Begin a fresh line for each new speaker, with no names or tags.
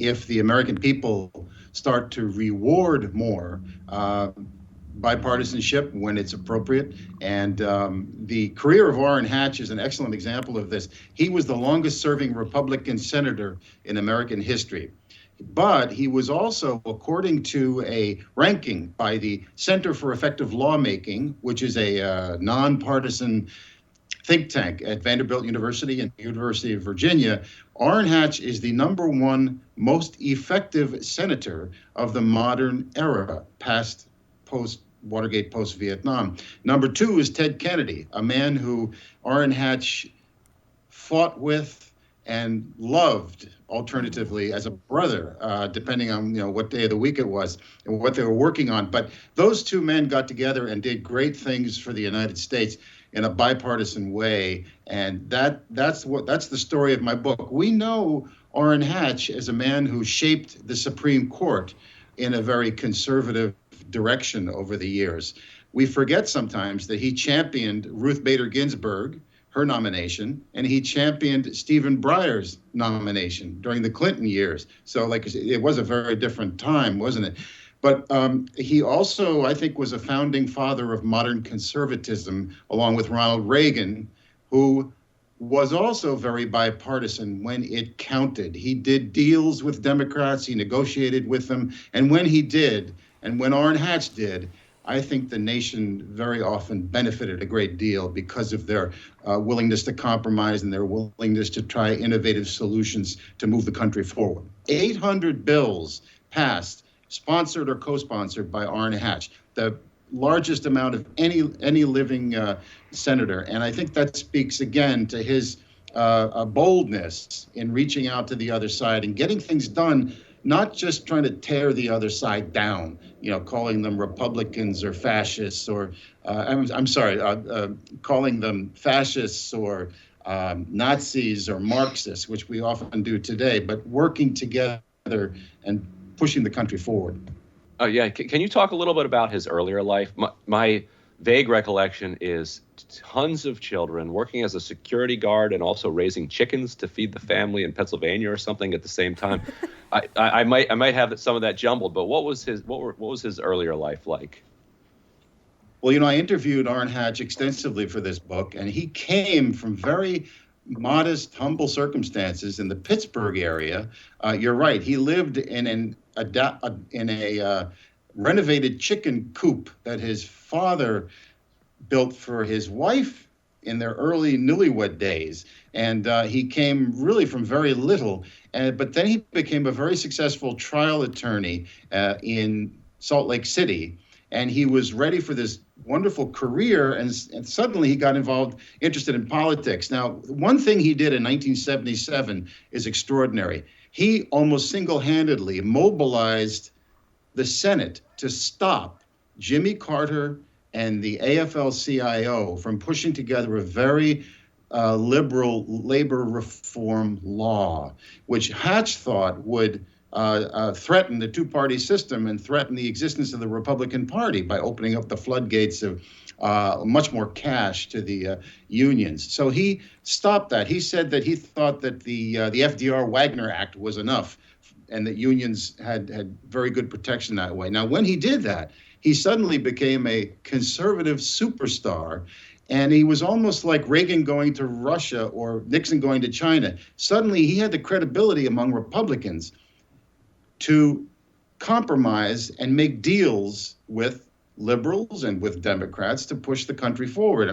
if the American people start to reward more bipartisanship when it's appropriate. And the career of Orrin Hatch is an excellent example of this. He was the longest serving Republican senator in American history. But he was also, according to a ranking by the Center for Effective Lawmaking, which is a nonpartisan think tank at Vanderbilt University and the University of Virginia, Orrin Hatch is the #1 most effective senator of the modern era, post-Watergate, post-Vietnam. #2 is Ted Kennedy, a man who Orrin Hatch fought with and loved, alternatively, as a brother, depending on what day of the week it was and what they were working on. But those two men got together and did great things for the United States in a bipartisan way, and that's the story of my book. We know Orrin Hatch as a man who shaped the Supreme Court in a very conservative direction over the years. We forget sometimes that he championed Ruth Bader Ginsburg, her nomination, and he championed Stephen Breyer's nomination during the Clinton years. So, like I said, it was a very different time, wasn't it? But he also, I think, was a founding father of modern conservatism, along with Ronald Reagan, who was also very bipartisan when it counted. He did deals with Democrats, he negotiated with them, and when he did, and when Orrin Hatch did, I think the nation very often benefited a great deal because of their willingness to compromise and their willingness to try innovative solutions to move the country forward. 800 bills passed, sponsored or co-sponsored by Orrin Hatch, the largest amount of any living senator. And I think that speaks again to his boldness in reaching out to the other side and getting things done, not just trying to tear the other side down, calling them Republicans or fascists, or calling them fascists or Nazis or Marxists, which we often do today, but working together and pushing the country forward.
Oh, yeah. Can you talk a little bit about his earlier life? My vague recollection is tons of children, working as a security guard and also raising chickens to feed the family in Pennsylvania or something at the same time. I might have some of that jumbled, but what was his earlier life like?
Well, I interviewed Orrin Hatch extensively for this book, and he came from very modest, humble circumstances in the Pittsburgh area. You're right. He lived in a renovated chicken coop that his father built for his wife in their early newlywed days. And he came really from very little. But then he became a very successful trial attorney in Salt Lake City. And he was ready for this wonderful career, and suddenly he got interested in politics. Now, one thing he did in 1977 is extraordinary. He almost single-handedly mobilized the Senate to stop Jimmy Carter and the AFL-CIO from pushing together a very liberal labor reform law, which Hatch thought would threaten the two-party system and threaten the existence of the Republican Party by opening up the floodgates of much more cash to the unions. So he stopped that. He said that he thought that the FDR Wagner Act was enough and that unions had very good protection that way. Now, when he did that, he suddenly became a conservative superstar. And he was almost like Reagan going to Russia or Nixon going to China. Suddenly, he had the credibility among Republicans to compromise and make deals with liberals and with Democrats to push the country forward.